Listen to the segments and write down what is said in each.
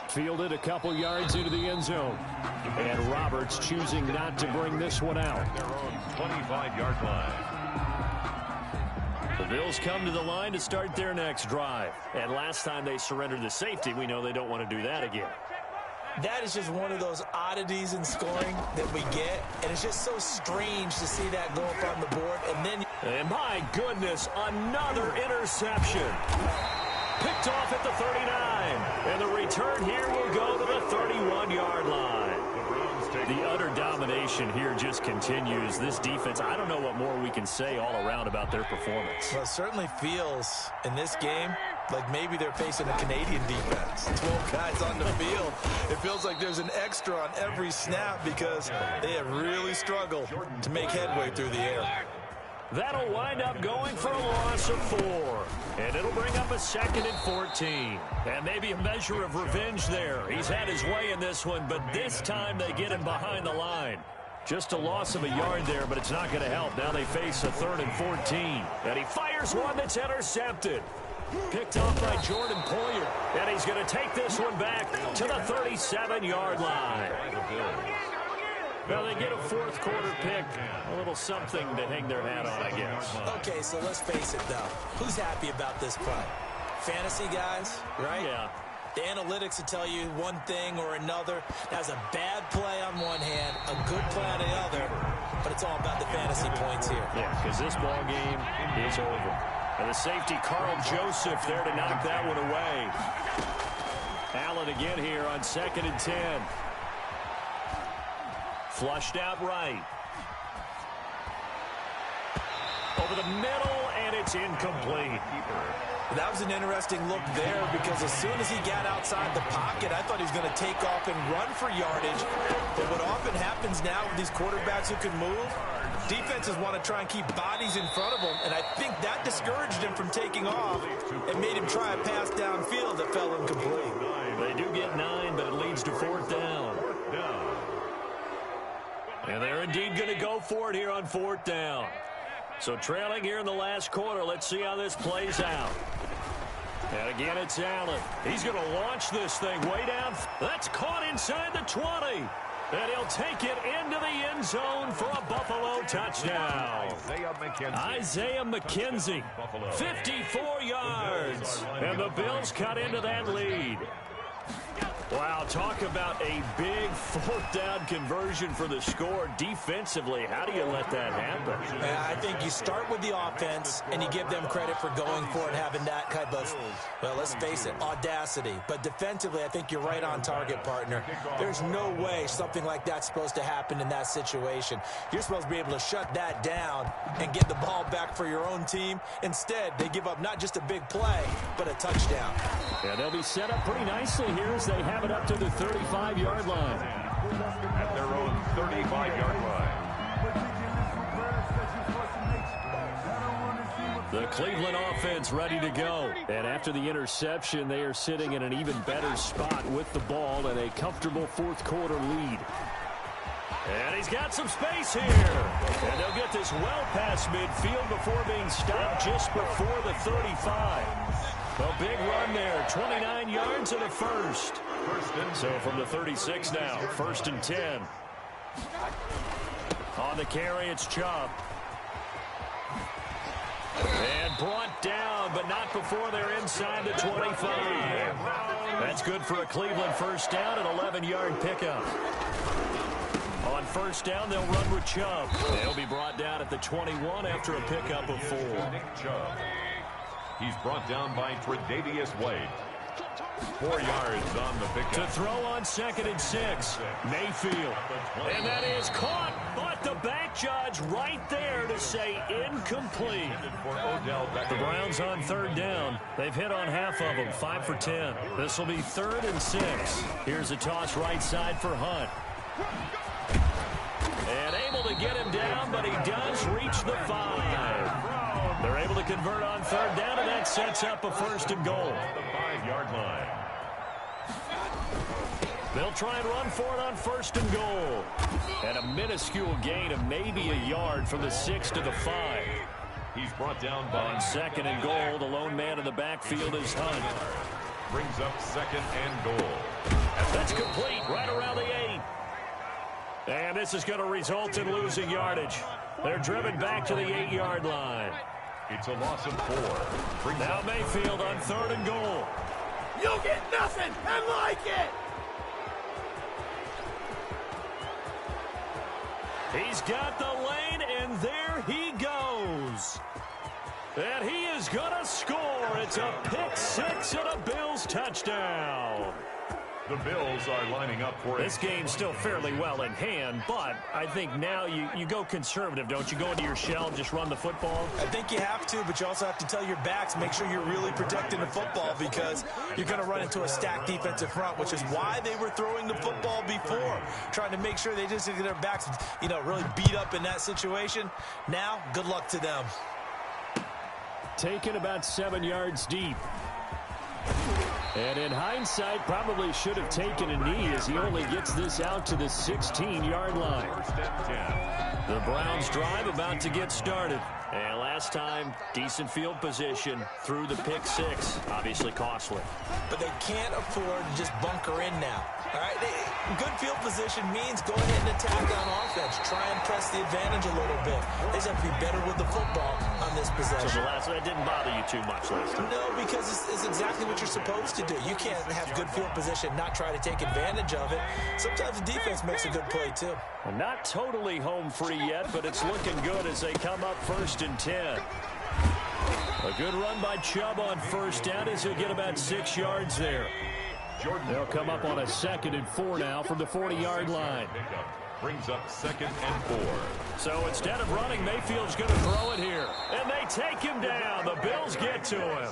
Fielded a couple yards into the end zone. And Roberts choosing not to bring this one out. Their own 25-yard line. The Bills come to the line to start their next drive. And last time they surrendered the safety, we know they don't want to do that again. That is just one of those oddities in scoring that we get, and it's just so strange to see that go up on the board. And my goodness, another interception. Picked off at the 39, and the return here will go to the 31-yard line. The utter domination here just continues. This defense, I don't know what more we can say all around about their performance. Well, it certainly feels in this game like maybe they're facing a Canadian defense. 12 guys on the field. It feels like there's an extra on every snap because they have really struggled to make headway through the air. That'll wind up going for a loss of 4. And it'll bring up a 2nd and 14. And maybe a measure of revenge there. He's had his way in this one, but this time they get him behind the line. Just a loss of a yard there, but it's not going to help. Now they face a 3rd and 14. And he fires one that's intercepted. Picked off by Jordan Poyer. And he's going to take this one back to the 37-yard line. Well, they get a 4th quarter pick. A little something to hang their hat on, I guess. Okay, so let's face it, though. Who's happy about this play? Fantasy guys, right? Yeah. The analytics will tell you one thing or another. That's a bad play on one hand, a good play on the other, but it's all about the fantasy points here. Yeah, because this ball game is over. And the safety, Carl Joseph, there to knock that one away. Allen again here on 2nd and 10. Flushed out right. Over the middle, and it's incomplete. That was an interesting look there because as soon as he got outside the pocket, I thought he was going to take off and run for yardage. But what often happens now with these quarterbacks who can move, defenses want to try and keep bodies in front of them, and I think that discouraged him from taking off and made him try a pass downfield that fell incomplete. They do get 9, but it leads to 4th down. And they're indeed going to go for it here on 4th down. So trailing here in the last quarter, let's see how this plays out. And again, it's Allen. He's going to launch this thing way down. That's caught inside the 20. And he'll take it into the end zone for a Buffalo touchdown. Isaiah McKenzie, 54 yards. And the Bills cut into that lead. Wow, talk about a big 4th down conversion for the score. Defensively, how do you let that happen? I think you start with the offense, and you give them credit for going for it, having that type of, well, let's face it, audacity. But defensively, I think you're right on target, partner. There's no way something like that's supposed to happen in that situation. You're supposed to be able to shut that down and get the ball back for your own team. Instead, they give up not just a big play, but a touchdown. Yeah, they'll be set up pretty nicely here as they have it up to the 35-yard line. At their own 35-yard line. The Cleveland offense ready to go. And after the interception, they are sitting in an even better spot with the ball and a comfortable 4th quarter lead. And he's got some space here. And they'll get this well past midfield before being stopped just before the 35. A big run there, 29 yards and a first. So from the 36 now, 1st and 10. On the carry, it's Chubb. And brought down, but not before they're inside the 25. That's good for a Cleveland 1st down, an 11-yard pickup. On 1st down, they'll run with Chubb. They'll be brought down at the 21 after a pickup of 4. He's brought down by Tre'Davious White. 4 yards on the pickup. To throw on 2nd and 6. Mayfield. And that is caught. But the back judge right there to say incomplete. The Browns on 3rd down. They've hit on half of them. 5 for 10. This will be 3rd and 6. Here's a toss right side for Hunt. And able to get him down, but he does reach the 5. They're able to convert on 3rd down, and that sets up a 1st and goal. The 5-yard line. They'll try and run for it on 1st and goal. And a minuscule gain of maybe a yard from the 6 to the 5. He's brought down by on 2nd and goal. The lone man in the backfield is Hunt. brings up 2nd and goal. That's complete right around the 8. And this is going to result in losing yardage. They're driven back to the 8-yard line. It's a loss of 4. Now Mayfield on 3rd and goal. You'll get nothing and like it. He's got the lane, and there he goes. And he is going to score. It's a pick 6 and a Bills touchdown. The Bills are lining up for it. This game's still fairly well in hand, but I think now you go conservative, don't you? Go into your shell and just run the football? I think you have to, but you also have to tell your backs, make sure you're really protecting the football because you're going to run into a stacked defensive front, which is why they were throwing the football before, trying to make sure they just get their backs, really beat up in that situation. Now, good luck to them. Taken about 7 yards deep. And in hindsight, probably should have taken a knee as he only gets this out to the 16-yard line. The Browns drive about to get started. And last time, decent field position through the pick 6. Obviously costly. But they can't afford to just bunker in now. All right, good field position means go ahead and attack on offense. Try and press the advantage a little bit. They just have to be better with the football on this possession. So that didn't bother you too much last time? No, because it's exactly what you're supposed to do. You can't have good field position, not try to take advantage of it. Sometimes the defense makes a good play, too. Well, not totally home free yet, but it's looking good as they come up 1st and 10. A good run by Chubb on 1st down as he'll get about 6 yards there. They'll come up on a 2nd and 4 now from the 40-yard line. Brings up 2nd and 4. So instead of running, Mayfield's going to throw it here. And they take him down. The Bills get to him.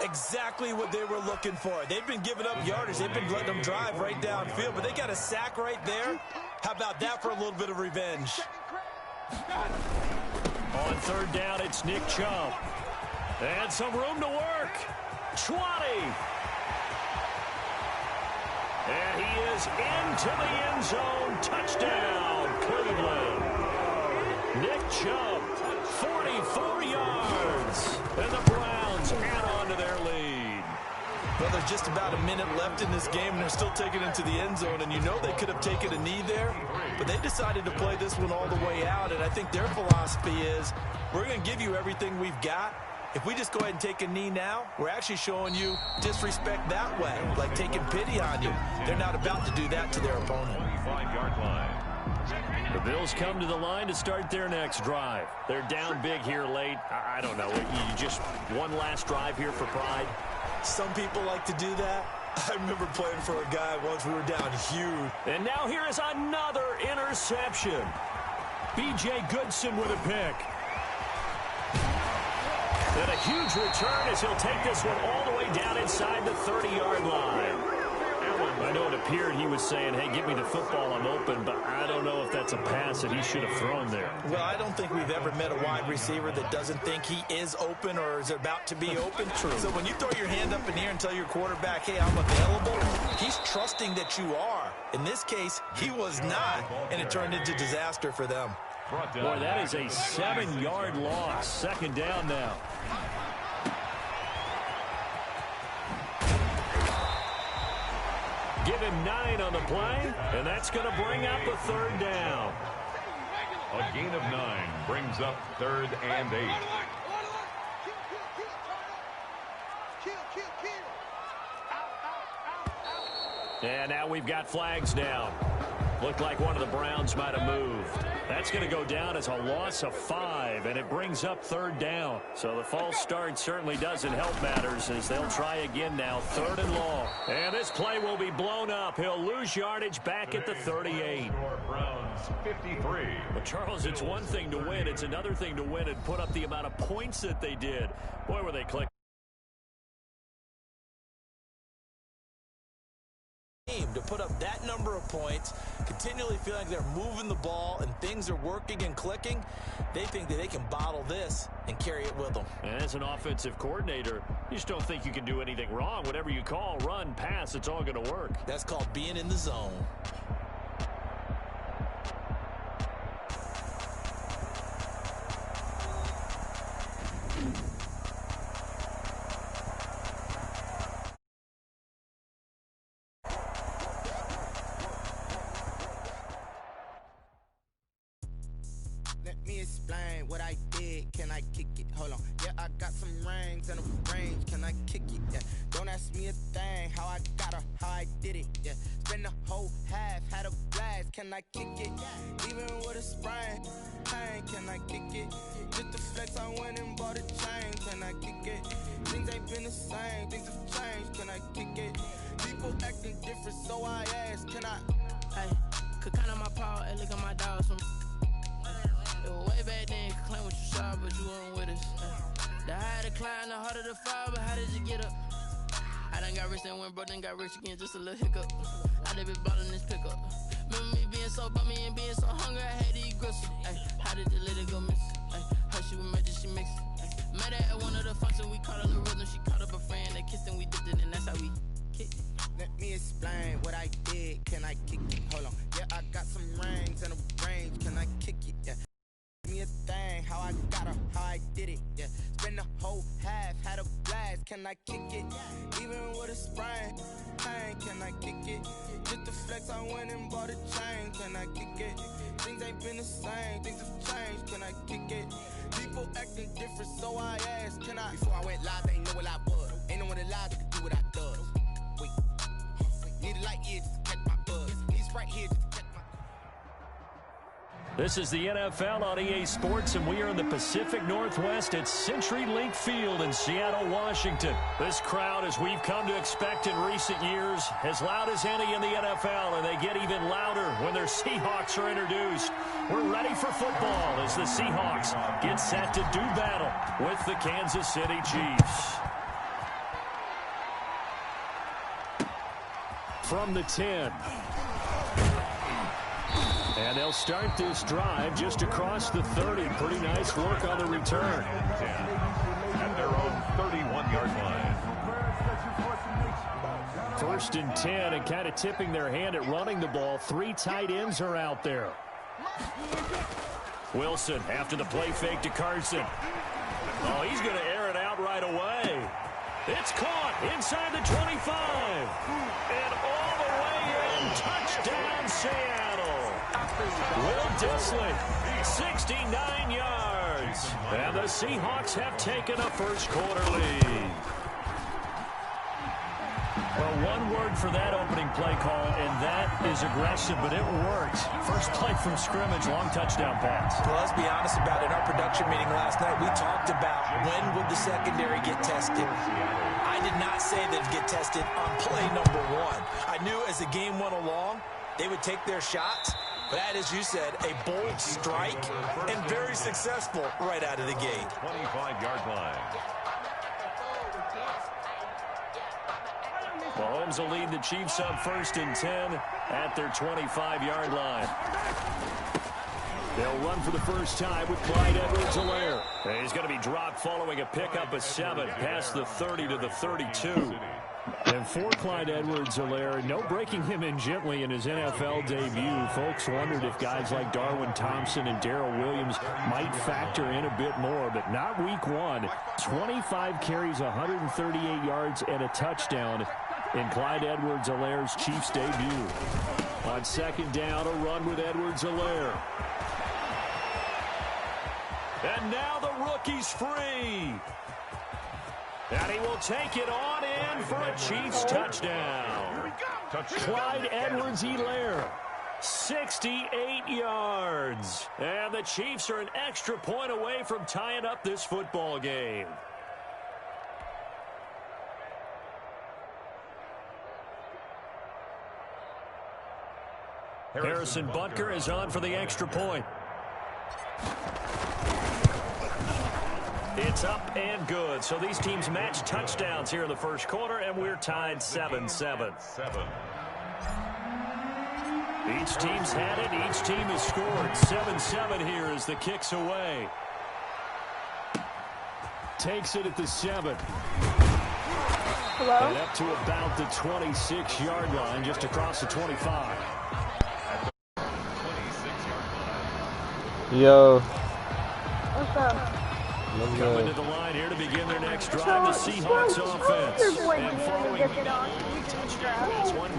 Exactly what they were looking for. They've been giving up yardage. They've been letting them drive right downfield, but they got a sack right there. How about that for a little bit of revenge? On 3rd down, it's Nick Chubb. And some room to work. 20. And he is into the end zone. Touchdown, Cleveland. Nick Chubb, 44 yards. And the Browns add on to their lead. Well, there's just about a minute left in this game, and they're still taking it to the end zone. And you know they could have taken a knee there, but they decided to play this one all the way out. And I think their philosophy is, we're going to give you everything we've got. If we just go ahead and take a knee now, we're actually showing you disrespect that way, like taking pity on you. They're not about to do that to their opponent. 25-yard line. The Bills come to the line to start their next drive. They're down big here late. I don't know. You just one last drive here for pride. Some people like to do that. I remember playing for a guy once. We were down huge. And now here is another interception. B.J. Goodson with a pick. And a huge return as he'll take this one all the way down inside the 30-yard line. I know it appeared he was saying, hey, give me the football, I'm open, but I don't know if that's a pass that he should have thrown there. Well, I don't think we've ever met a wide receiver that doesn't think he is open or is about to be open. True. So when you throw your hand up in the air and tell your quarterback, hey, I'm available, he's trusting that you are. In this case, he was not, and it turned into disaster for them. Boy, that is a 7-yard loss. 2nd down now. Give him 9 on the play, and that's going to bring up a 3rd down. A gain of 9 brings up 3rd and 8. And now we've got flags down. Looked like one of the Browns might have moved. That's going to go down as a loss of 5, and it brings up 3rd down. So the false start certainly doesn't help matters as they'll try again now, 3rd and long. And this play will be blown up. He'll lose yardage back at the 38. Browns 53. But Charles, it's one thing to win. It's another thing to win and put up the amount of points that they did. Boy, were they clicking. To put up that number of points, continually feeling like they're moving the ball and things are working and clicking, they think that they can bottle this and carry it with them. And as an offensive coordinator, you just don't think you can do anything wrong. Whatever you call, run, pass, it's all going to work. That's called being in the zone. explain what I did? Can I kick it? Hold on. Yeah, I got some rings and a range. Can I kick it? Yeah. Don't ask me a thing. How I got her, how I did it. Yeah. Spend the whole half, had a blast. Can I kick it? Even with a sprain. Pain, can I kick it? Just the flex, I went and bought a chain. Can I kick it? Things ain't been the same. Things have changed. Can I kick it? People acting different, so I ask. Can I? Hey, could count on my power and look at my dogs from. It was way back then, could claim what you saw, but you weren't with us. The higher the climb, the harder the fall, but how did you get up? I done got rich and went broke, then got rich again, just a little hiccup. I done been ballin' this pickup. Remember me being so bummy and being so hungry, I had to eat gristle. Ay, how did the lady go miss? Ay, how she was magic, she mixed. Met her at one of the functions, we caught a little rhythm, she caught up a friend, they kissed and we dipped it, and that's how we kicked it. Let me explain what I did. Can I kick it? Hold on. Yeah, I got some rings and a range. Can I kick it? Yeah. Give me a thing. How I got her, how I did it. Yeah. Spend the whole half, had a blast. Can I kick it? Even with a sprain. Pain, can I kick it? Just the flex, I went and bought a chain. Can I kick it? Things ain't been the same. Things have changed. Can I kick it? People acting different, so I asked. Can I? Before I went live, they ain't know what I was. Ain't no one alive that could do what I does. Wait. Need a light here just to catch my buzz. Need right here just to catch my. This is the NFL on EA Sports, and we are in the Pacific Northwest at CenturyLink Field in Seattle, Washington. This crowd, as we've come to expect in recent years, as loud as any in the NFL, and they get even louder when their Seahawks are introduced. We're ready for football as the Seahawks get set to do battle with the Kansas City Chiefs. From the 10. And they'll start this drive just across the 30. Pretty nice work on the return. At their own 31-yard line. First and 10, and kind of tipping their hand at running the ball. 3 tight ends are out there. Wilson after the play fake to Carson. Oh, he's going to air it out right away. It's caught inside the 25. And all the way in. Touchdown, Seattle. Will Dissly, 69 yards. And the Seahawks have taken a first quarter lead. Well, one word for that opening play call, and that is aggressive, but it worked. First play from scrimmage, long touchdown pass. Well, let's be honest about it. In our production meeting last night, we talked about when would the secondary get tested. I did not say they'd get tested on play number 1. I knew as the game went along, they would take their shots. But that, as you said, a bold strike and very successful right out of the gate. 25-yard line. Mahomes will lead the Chiefs up first and 10 at their 25-yard line. They'll run for the first time with Clyde Edwards-Helaire. He's going to be dropped following a pickup of 7 past the 30 to the 32. And for Clyde Edwards-Helaire, no breaking him in gently in his NFL debut. Folks wondered if guys like Darwin Thompson and Darrell Williams might factor in a bit more, but not week 1. 25 carries, 138 yards, and a touchdown in Clyde Edwards-Helaire's Chiefs debut. On second down, a run with Edwards-Helaire. And now the rookie's free. And he will take it on in for a Chiefs touchdown. Clyde Edwards-Helaire, 68 yards. And the Chiefs are an extra point away from tying up this football game. Harrison Butker is on for the extra point. It's up and good. So these teams match touchdowns here in the first quarter, and we're tied 7-7. Each team's had it. Each team has scored. 7-7 here as the kick's away. Takes it at the 7. Hello? And up to about the 26-yard line, just across the 25. Yo. What's up? Coming to the line here to begin their next drive, the Seahawks offense. And following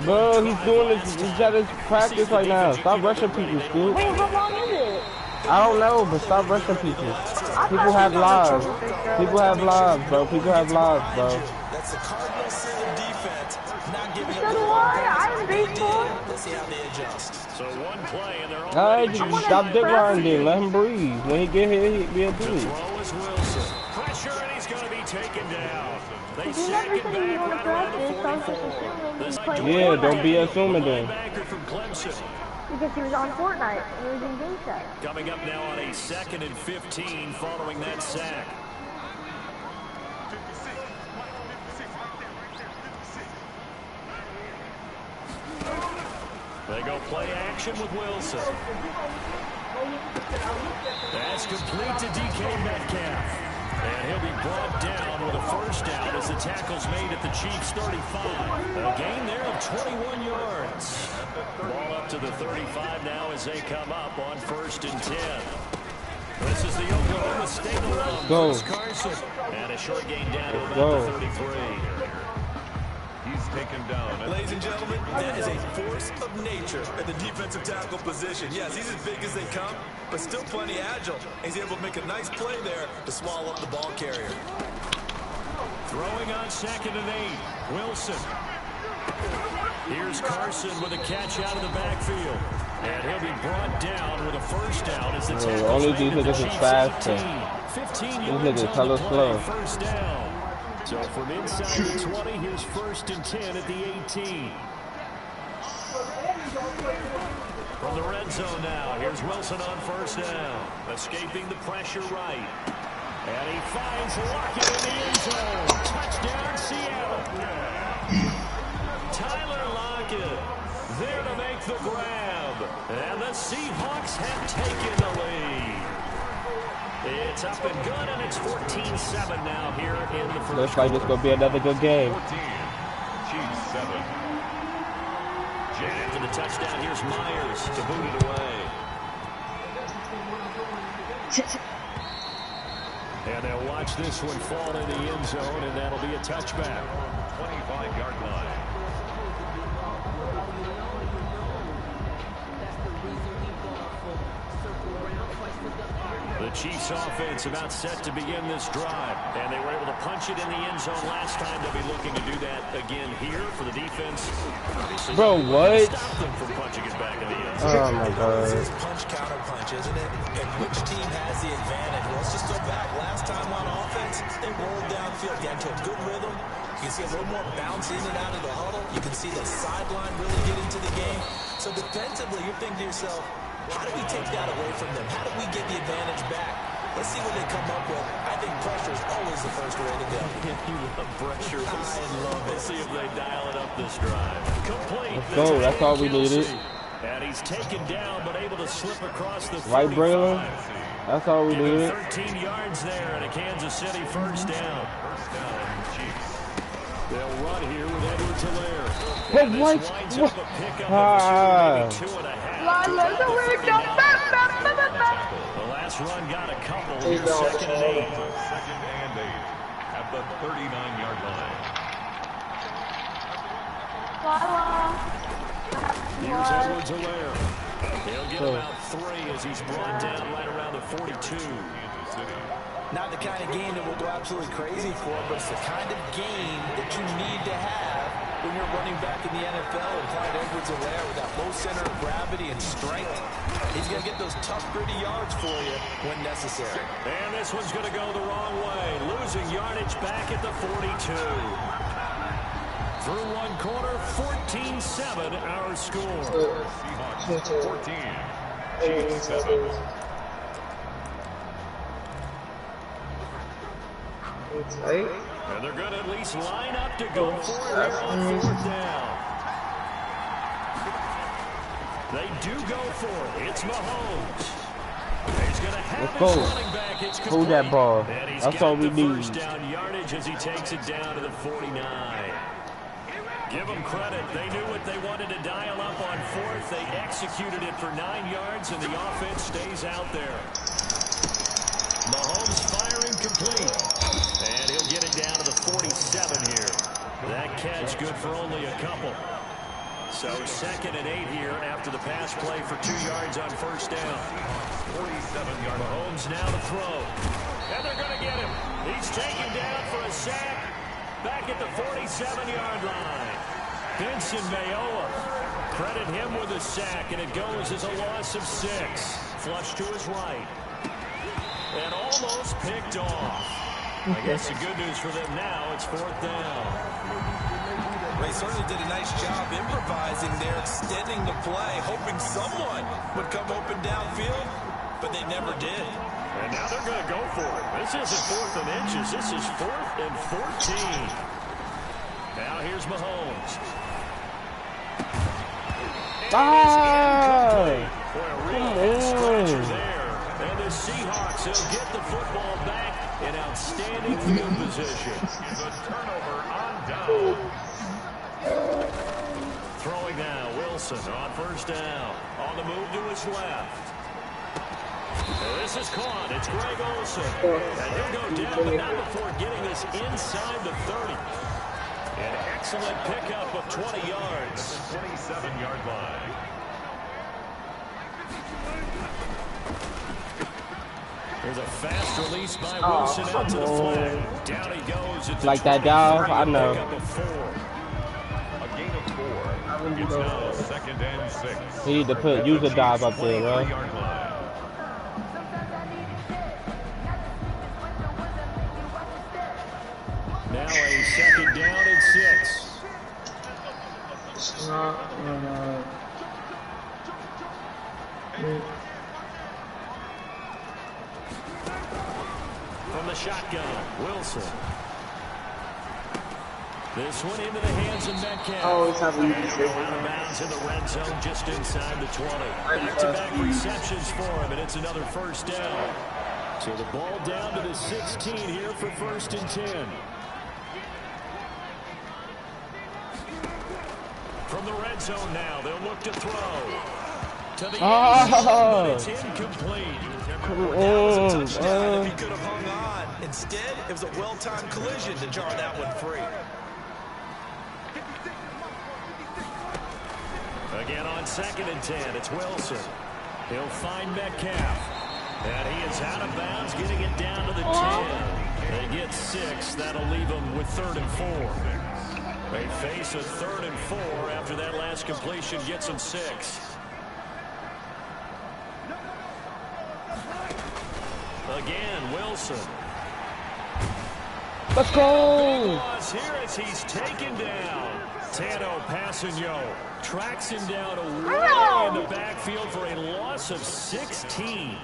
bro, he's doing this. He's at his practice right now. Stop rushing people, Scoop. Wait, how long is it? I don't know, but stop rushing people. People have lives. People have lives, bro. People have lives, bro. That's the cardinal sin of defense, not giving So do I. I'm baseball. Let's see how they adjust. So one play, and they're Alright, already just stop dick riding then. Let him breathe. When he get here, he'll be a The dude. throw is Wilson. Pressure, and he's going to be taken down. They You sack never him said you back want right to around practice, so I was the just 44. assuming This he played Yeah, Fortnite. don't be assuming then. Linebacker from Clemson. Because he was on Fortnite and he was in game chat. Coming up now on a 2nd and 15 following that sack. They go play action with Wilson. That's complete to DK Metcalf. And he'll be brought down with a first down as the tackle's made at the Chiefs' 35. A gain there of 21 yards. Ball up to the 35 now as they come up on 1st and 10. This is the Oklahoma State alum, Go. Chris Carson. And a short gain down to about the 33. He's taken down. Ladies and gentlemen, that is a force of nature at the defensive tackle position. Yes, he's as big as they come, but still plenty agile. He's able to make a nice play there to swallow up the ball carrier. Throwing on 2nd and 8. Wilson. Here's Carson with a catch out of the backfield. And he'll be brought down with a first down as the tackle's only made these at the niggas is Chiefs' faster. 15 These yards niggas on hella the play, slow. first down. So from inside the 20, here's 1st and 10 at the 18. From the red zone now, here's Wilson on first down. Escaping the pressure right. And he finds Lockett in the end zone. Touchdown, Seattle. Tyler Lockett there to make the grab. And the Seahawks have taken the lead. It's up and good, and it's 14-7 now here in the first. Looks like it's going to be another good game. 14. Chiefs 7. After the touchdown, here's Myers to boot it away. And they'll watch this one fall in the end zone, and that'll be a touchback. 25-yard line. The Chiefs offense about set to begin this drive, and they were able to punch it in the end zone last time. They'll be looking to do that again here for the defense. Bro, what? Stop them from punching it back in the end zone. Oh my god. This is punch counter punch, isn't it? And which team has the advantage? Well, let's just go back. Last time on offense, they rolled downfield, got into a good rhythm. You can see a little more bounce in and out of the huddle. You can see the sideline really get into the game. So defensively, you're thinking to yourself, how do we take that away from them? How do we get the advantage back? Let's see what they come up with. I think pressure is always the first way to go. You love pressure. I love it. Let's see if they dial it up this drive. Complete. Let's go. That's all we needed. And he's taken down, but able to slip across the 35. Right, Braylon? That's all we Give him needed. 13 yards there and a Kansas City first down. First down, Chiefs. They'll run here with Edwards-Helaire. But And this what? winds up a pickup Ah. of 2.5. The last run got a couple. Here's 2nd and 8. 2nd and 8 at the 39-yard line. Here's Edwards-Helaire. He'll get about 3 as he's brought down right around the 42. Kansas City. Not the kind of game that we'll go absolutely crazy for, but it's the kind of game that you need to have when you're running back in the NFL. And Clyde Edwards-Helaire with that low center of gravity and strength, he's going to get those tough, gritty yards for you when necessary. And this one's going to go the wrong way. Losing yardage back at the 42. Through one quarter, 14-7 our score. Seahawks 14. Chiefs 7. And they're going to at least line up to go for it here on 4th down. They do go for it. It's Mahomes. He's going to have Let's his go. running back. It's complete. Hold that ball. And he's That's got all we the need. first down yardage as he takes it down to the 49. Give them credit. They knew what they wanted to dial up on 4th. They executed it for 9 yards, and the offense stays out there. Mahomes firing complete. And he'll get it down to the 47 here. That catch good for only a couple. So 2nd and 8 here after the pass play for 2 yards on first down. 47-yard Mahomes now to throw. And they're going to get him. He's taken down for a sack back at the 47-yard line. Vincent Mayowa. Credit him with a sack, and it goes as a loss of 6. Flush to his right. And almost picked off. I guess the good news for them now, it's 4th down. They certainly did a nice job improvising there, extending the play, hoping someone would come open downfield, but they never did. And now they're going to go for it. This isn't 4th and inches. This is 4th and 14. Now here's Mahomes. There. And the Seahawks will get the football back in outstanding field position. The turnover on down. Throwing now, Wilson on first down. On the move to his left. This is caught. It's Greg Olsen. And he'll go down, but not before getting this inside the 30. An excellent pickup of 20 yards. 27-yard line. There's a fast release by Wilson out to the flag. Down he goes. At the like that, dog. I know. A gain of 4. It's now 2nd and 6. He need to use a dive up there, bro. Now a 2nd down and 6. From the shotgun, Wilson. This one into the hands of Metcalf. Oh, it's having out of bounds in the red zone just inside the 20. Back-to-back receptions for him, and it's another first down. So the ball down to the 16 here for 1st and 10. From the red zone now, they'll look to throw. To the end zone, but it's incomplete. Touchdown if he could have hung on. Instead, it was a well-timed collision to jar that one free. Again on 2nd and 10, it's Wilson. He'll find Metcalf. And he is out of bounds, getting it down to the 10. They get 6. That'll leave them with 3rd and 4. They face a 3rd and 4 after that last completion gets them 6. Again, Wilson. Let's go! Here as he's taken down. Tano Passanio tracks him down away in the backfield for a loss of 16.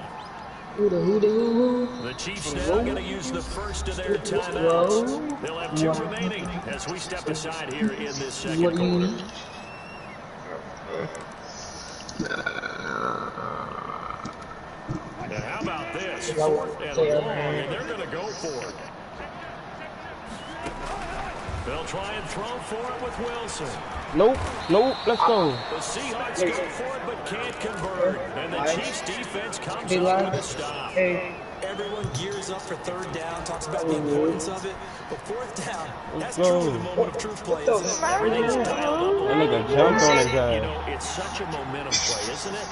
The Chiefs now going to use the first of their timeouts. They'll have 2 remaining as we step aside here in this 2nd quarter. And how about this? 4th and long, and they're going to go for it. They'll try and throw for it with Wilson. Nope, let's go. The Seahawks go for it but can't convert. And the Chiefs defense comes up with a stop. Everyone gears up for 3rd down, talks about the importance of it. But 4th down, that's truly the moment of truth play, isn't it? Everything's dialed up. That nigga jumped on his You know, it's such a momentum play, isn't it?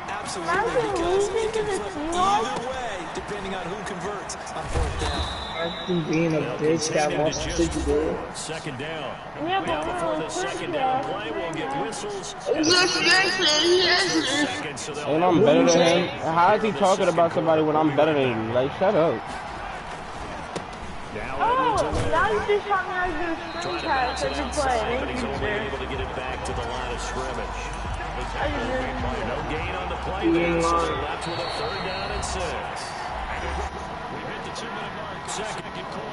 Absolutely, because it can flip either way, depending on who converts on 4th down. Being a bitch that wants to do. 2nd down. Now before the 2nd down play, we'll get whistles. And I'm better than him. How is he talking about somebody when I'm better than you? Like, shut up. Oh, now you just taught me how to do a screenshot so you can play. But he's only able to get it back to the line of scrimmage. No gain on the play there, so they're left with a 3rd down and 6. We hit the 2-minute mark. 2nd quarter.